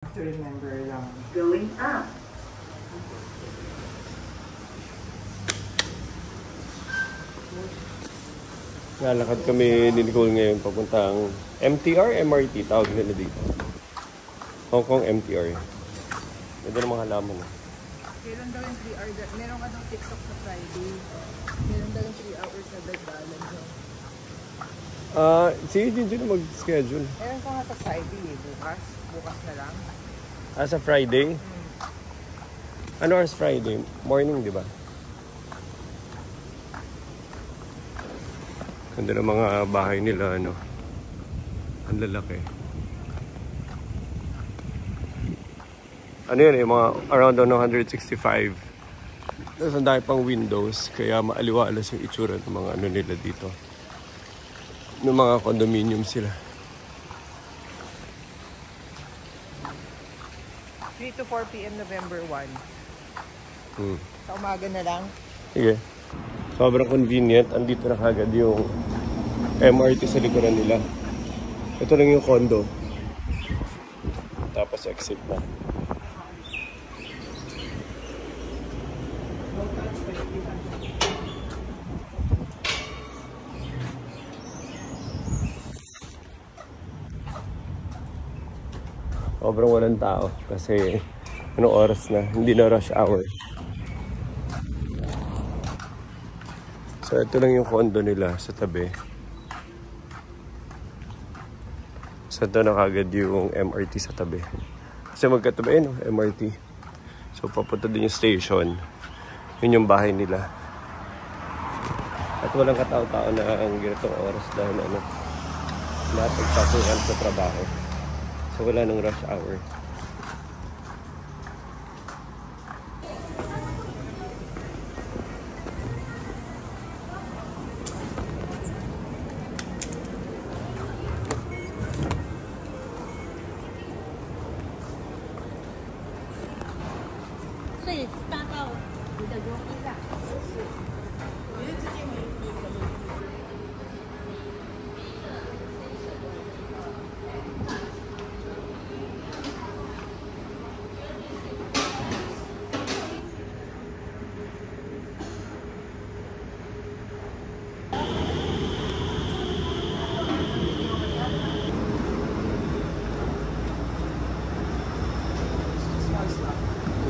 To remember lang. Going up. Lalakad kami ni Nicole ngayon papuntang MTR, MRT, tawag nila dito. Hong Kong MTR. Ganda ng mga halaman. Meron daw yung 3 hours. Meron ka daw TikTok sa Friday. Meron daw yung 3 hours na dagdagan. Si Jinjin na mag-schedule. Meron ka nga sa Friday eh. Bukas. Bukas na lang. Sa Friday? Ano oras Friday? Morning, di ba? Ganda ng mga bahay nila, ano. Ang lalaki. Ano yun eh, mga around 165. Tapos ang dami pang windows, kaya maaliwalas yung itsura ng mga ano nila dito. Ng mga condominium sila. 3 to 4 p.m. November 1. Sa umaga na lang. Sige. Sobrang convenient. Andito na kagad yung MRT sa likuran nila. Ito lang yung condo. Tapos exit na. Sobrang walang tao kasi anong oras na, hindi na rush hour. So ito lang yung condo nila sa tabi. So ito na kagad yung MRT sa tabi. Kasi magkatabi no, MRT. So papunta din yung station. Yun yung bahay nila. At walang katao-tao na ang ganitong oras dahil ano, lahat nagpasukan sa trabaho. So wala nang rush hour.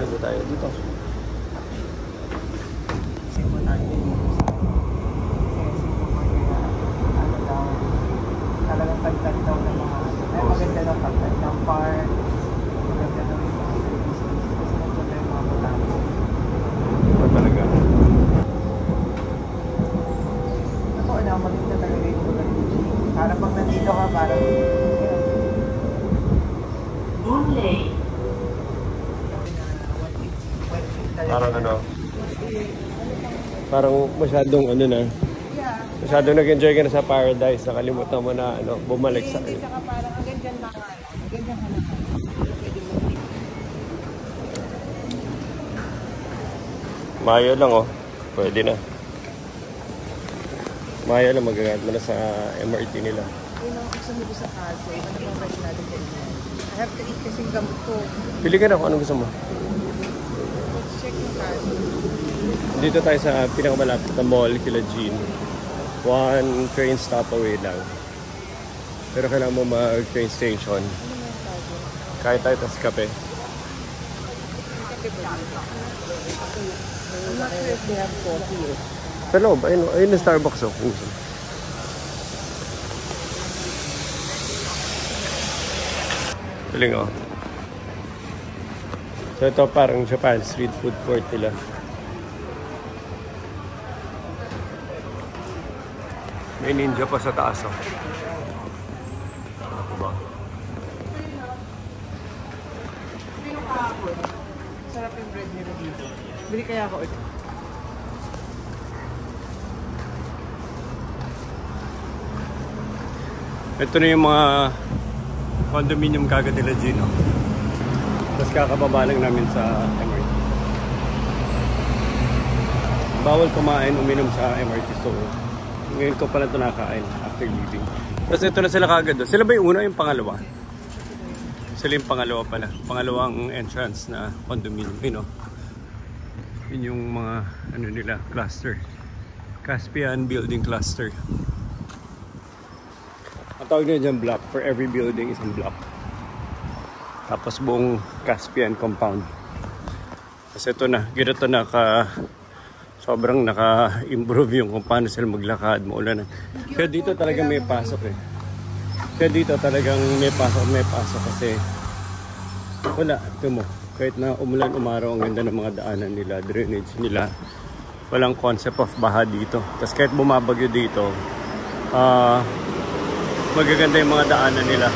Ganda tayo dito. Talagang pagkat daw ng mga maganda daw pagkat ng park. Maganda daw yung mga services. Kasi maganda yung mga botanics. Ito talaga. Ako na, maganda talaga yung lugar dito. Para pag nandito ka, parang Parang ano, parang masyadong ano na, masyadong nag-enjoy ka na sa paradise, nakalimutan mo na ano, bumalik sa hindi saka parang ang ganda na nga. Ang ganda ka na. Mayo lang oh, pwede na. Mayo lang, magagamit mo na sa MRT nila. Yun ang gusto mo sa kaso. Ano bang pwede natin kayo? I have to eat kasi gamot ko. Pili ka na kung anong gusto mo. Let's check yung kaso. Dito tayo sa pinakamalapit na mall, kila Jean. 1 train stop away lang. Pero kailangan mo mag-train station. Kahit tayo tas kape. I'm not sure if they have coffee. Sa loob, ayun na Starbucks oh. Galing oh. So ito parang Japan street food court nila. May ninja pa sa taas oh. Ako ba? Sarap yung bread nila dito. Bili kaya ako ulit. Ito na yung mga condominium kagad nila Gino. Tapos kakababa lang namin sa MRT. Bawal kumain, uminom sa MRT store. Ngayon ko pala ito nakain after leaving. Tapos ito na sila kagad. Sila ba yung una o yung pangalawa? Sila yung pangalawa pala. Pangalawang entrance na condominium. You know? Yun yung mga ano nila, cluster. Caspian Building Cluster. Ang tawag nila dyan block. For every building isang block. Tapos buong Caspian compound. Kasi ito na, gito na sobrang naka-improve yung kung paano sila maglakad, maulanan. Kaya dito talaga may pasok eh. Kaya dito talagang may pasok kasi wala, ito mo. Kahit na umulan, umaraw, ang ganda ng mga daanan nila, drainage nila. Walang concept of baha dito. Tapos kahit bumabagyo dito, magaganda yung mga daanan nila.